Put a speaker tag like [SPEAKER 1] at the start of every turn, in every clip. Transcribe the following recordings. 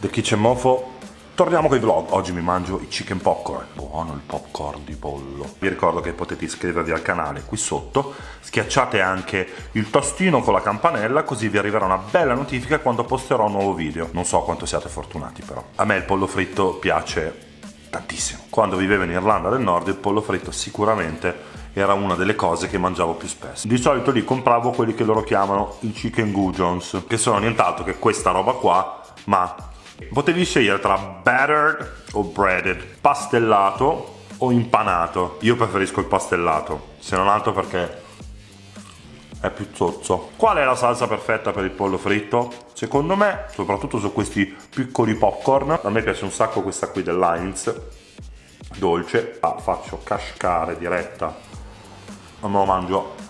[SPEAKER 1] The Kitchen Mofo. Torniamo con i vlog. Oggi mi mangio i chicken popcorn. Buono il popcorn di pollo. Vi ricordo che potete iscrivervi al canale qui sotto. Schiacciate anche il tastino con la campanella, così vi arriverà una bella notifica quando posterò un nuovo video. Non so quanto siate fortunati però. A me il pollo fritto piace tantissimo. Quando vivevo in Irlanda del Nord il pollo fritto sicuramente era una delle cose che mangiavo più spesso. Di solito lì compravo quelli che loro chiamano i chicken goujons, che sono nient'altro che questa roba qua, ma potevi scegliere tra battered o breaded, pastellato o impanato. Io preferisco il pastellato, se non altro perché è più zozzo. Qual è la salsa perfetta per il pollo fritto? Secondo me, soprattutto su questi piccoli popcorn, a me piace un sacco questa qui dell'Heinz, dolce. La faccio cascare diretta, me lo mangio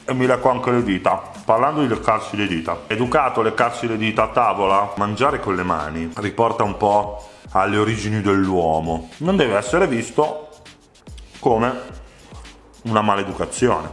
[SPEAKER 1] e mi lecco anche le dita. Parlando di leccarsi le dita, educato a leccarsi le dita a tavola, mangiare con le mani riporta un po' alle origini dell'uomo. Non deve essere visto come una maleducazione.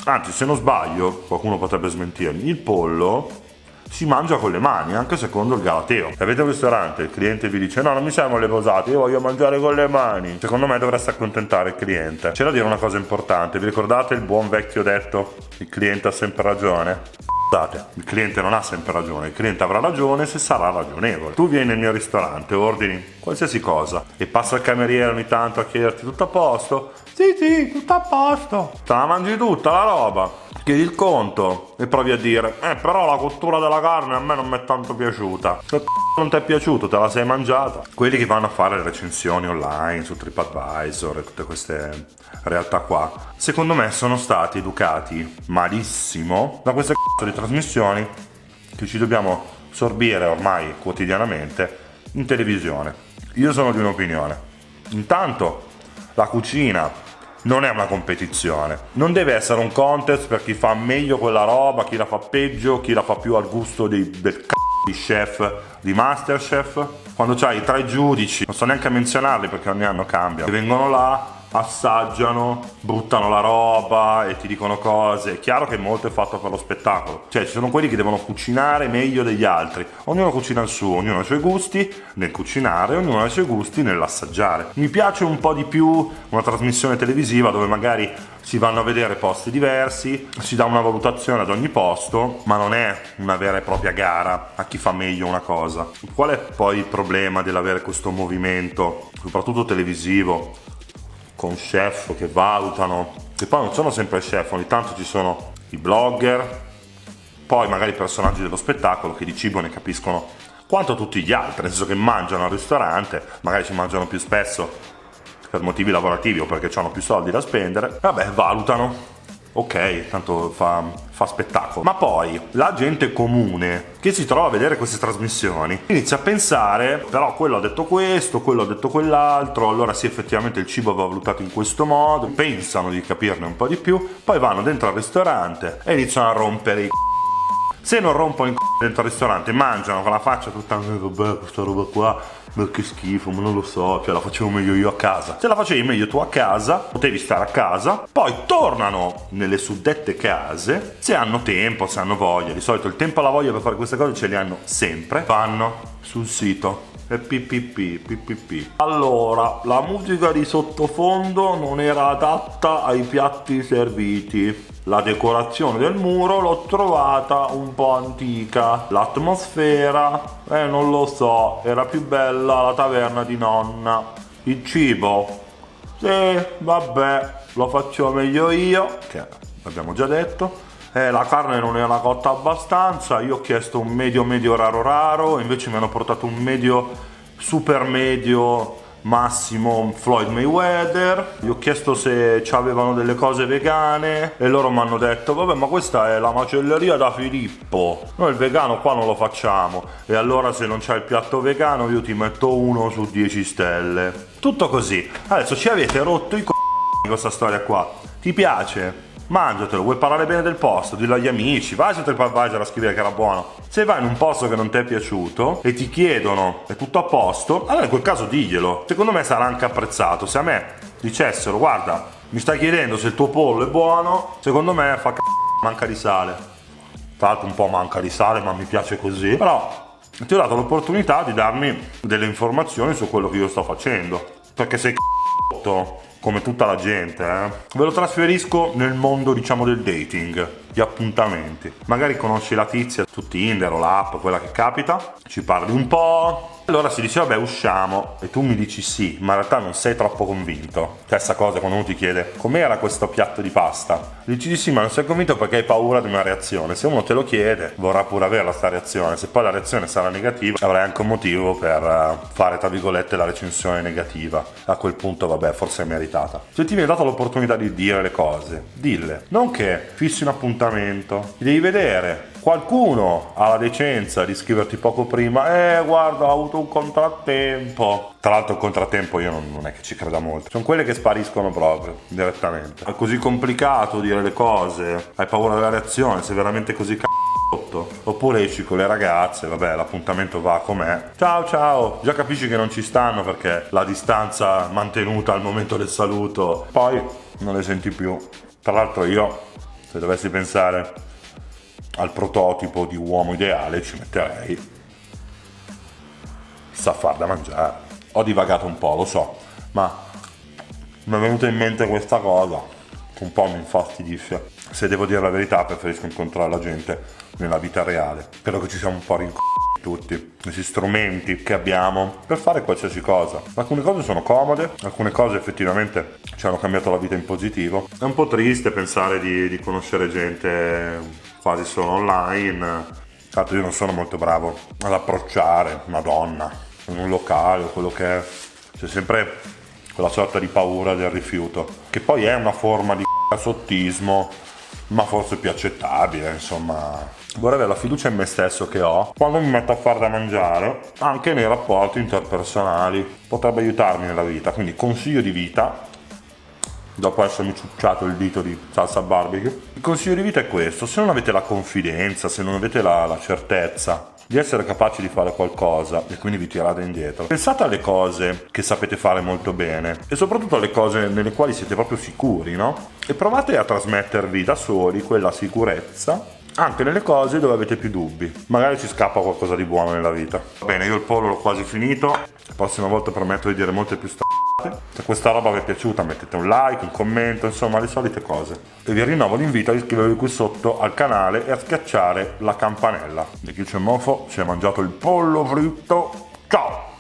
[SPEAKER 1] Anzi, se non sbaglio, qualcuno potrebbe smentirmi, il pollo si mangia con le mani, anche secondo il Galateo. Se avete un ristorante, il cliente vi dice no, non mi servono le posate, io voglio mangiare con le mani, secondo me dovreste accontentare il cliente. C'è da dire una cosa importante, vi ricordate il buon vecchio detto il cliente ha sempre ragione? Scusate, il cliente non ha sempre ragione, il cliente avrà ragione se sarà ragionevole. Tu vieni nel mio ristorante, ordini qualsiasi cosa e passa il cameriere ogni tanto a chiederti tutto a posto? Sì, tutto a posto. Te la mangi tutta la roba, chiedi il conto e provi a dire però la cottura della carne a me non mi è tanto piaciuta. Se non ti è piaciuto, te la sei mangiata. Quelli che vanno a fare le recensioni online su TripAdvisor e tutte queste realtà qua, secondo me sono stati educati malissimo da queste di trasmissioni che ci dobbiamo sorbire ormai quotidianamente in televisione. Io sono di un'opinione: intanto la cucina non è una competizione, non deve essere un contest per chi fa meglio quella roba, chi la fa peggio, chi la fa più al gusto del di chef di Masterchef. Quando c'hai i 3 giudici, non so neanche a menzionarli perché ogni anno cambiano, che vengono là, assaggiano, buttano la roba e ti dicono cose. È chiaro che molto è fatto per lo spettacolo, cioè ci sono quelli che devono cucinare meglio degli altri, ognuno cucina il suo, ognuno ha i suoi gusti nel cucinare, ognuno ha i suoi gusti nell'assaggiare. Mi piace un po' di più una trasmissione televisiva dove magari si vanno a vedere posti diversi, si dà una valutazione ad ogni posto, ma non è una vera e propria gara a chi fa meglio una cosa. Qual è poi il problema dell'avere questo movimento, soprattutto televisivo, con chef che valutano, che poi non sono sempre chef, ogni tanto ci sono i blogger, poi magari i personaggi dello spettacolo che di cibo ne capiscono quanto tutti gli altri, nel senso che mangiano al ristorante, magari ci mangiano più spesso per motivi lavorativi o perché hanno più soldi da spendere, vabbè, valutano. Ok, tanto fa spettacolo. Ma poi la gente comune che si trova a vedere queste trasmissioni inizia a pensare però quello ha detto questo, quello ha detto quell'altro, allora sì, effettivamente il cibo va valutato in questo modo, pensano di capirne un po' di più, poi vanno dentro al ristorante e iniziano a rompere i se non rompono il dentro al ristorante, mangiano con la faccia tutta vabbè, questa roba qua, ma che schifo, ma non lo so, cioè la facevo meglio io a casa. Se la facevi meglio tu a casa, potevi stare a casa, poi tornano nelle suddette case, se hanno tempo, se hanno voglia, di solito il tempo e la voglia per fare queste cose ce li hanno sempre, vanno sul sito e pipipì. Allora, la musica di sottofondo non era adatta ai piatti serviti. La decorazione del muro l'ho trovata un po' antica. L'atmosfera, non lo so, era più bella la taverna di nonna. Il cibo, sì, vabbè, lo faccio meglio io, che abbiamo già detto. La carne non era cotta abbastanza, io ho chiesto un medio raro, invece mi hanno portato un medio super medio massimo Floyd Mayweather. Gli ho chiesto se avevano delle cose vegane e loro mi hanno detto vabbè, ma questa è la macelleria da Filippo, noi il vegano qua non lo facciamo, e allora se non c'è il piatto vegano io ti metto 1 su 10 stelle. Tutto così. Adesso ci avete rotto i con questa storia qua. Ti piace? Mangiatelo. Vuoi parlare bene del posto? Dillo agli amici, vai su TripAdvisor a scrivere che era buono. Se vai in un posto che non ti è piaciuto e ti chiedono è tutto a posto, allora in quel caso diglielo, secondo me sarà anche apprezzato. Se a me dicessero guarda, mi stai chiedendo se il tuo pollo è buono, secondo me manca di sale. Tra l'altro un po' manca di sale, ma mi piace così, però Ti ho dato l'opportunità di darmi delle informazioni su quello che io sto facendo, perché sei c***o, come tutta la gente, Ve lo trasferisco nel mondo, diciamo, del dating, gli appuntamenti. Magari conosci la tizia su Tinder o l'app, quella che capita, ci parli un po', allora si dice vabbè usciamo e tu mi dici sì, ma in realtà non sei troppo convinto. Stessa cosa quando uno ti chiede com'era questo piatto di pasta, dici di sì ma non sei convinto perché hai paura di una reazione. Se uno te lo chiede vorrà pure avere sta reazione, se poi la reazione sarà negativa avrai anche un motivo per fare tra virgolette la recensione negativa. A quel punto vabbè forse è meritata. Se ti viene data l'opportunità di dire le cose, dille, non che fissi un appuntamento, ti devi vedere. Qualcuno ha la decenza di scriverti poco prima, guarda ho avuto un contrattempo. Tra l'altro il contrattempo io non è che ci creda molto, sono quelle che spariscono proprio direttamente. È così complicato dire le cose, hai paura della reazione, sei veramente così c***o. Oppure esci con le ragazze, vabbè l'appuntamento va com'è, ciao ciao, già capisci che non ci stanno perché la distanza mantenuta al momento del saluto, poi non le senti più. Tra l'altro io, se dovessi pensare al prototipo di uomo ideale, ci metterei sa far da mangiare. Ho divagato un po', lo so, ma mi è venuta in mente questa cosa che un po' mi infastidisce. Se devo dire la verità preferisco incontrare la gente nella vita reale. Credo che ci siamo un po' tutti questi strumenti che abbiamo per fare qualsiasi cosa. Alcune cose sono comode, alcune cose effettivamente ci hanno cambiato la vita in positivo. È un po' triste pensare di conoscere gente quasi solo online. Tra l'altro io non sono molto bravo ad approcciare una donna in un locale o quello che è, c'è sempre quella sorta di paura del rifiuto, che poi è una forma di sottismo, ma forse più accettabile, insomma. Vorrei avere la fiducia in me stesso che ho quando mi metto a fare da mangiare, anche nei rapporti interpersonali, potrebbe aiutarmi nella vita, quindi consiglio di vita. Dopo essermi ciucciato il dito di salsa barbecue, il consiglio di vita è questo: se non avete la confidenza, se non avete la certezza di essere capaci di fare qualcosa e quindi vi tirate indietro, pensate alle cose che sapete fare molto bene e soprattutto alle cose nelle quali siete proprio sicuri, no? E provate a trasmettervi da soli quella sicurezza anche nelle cose dove avete più dubbi. Magari ci scappa qualcosa di buono nella vita. Va bene, io il pollo l'ho quasi finito, la prossima volta prometto di dire molte più se questa roba vi è piaciuta mettete un like, un commento, insomma le solite cose. E vi rinnovo l'invito a iscrivervi qui sotto al canale e a schiacciare la campanella. Di chi c'è mofo si è mangiato il pollo fritto. Ciao!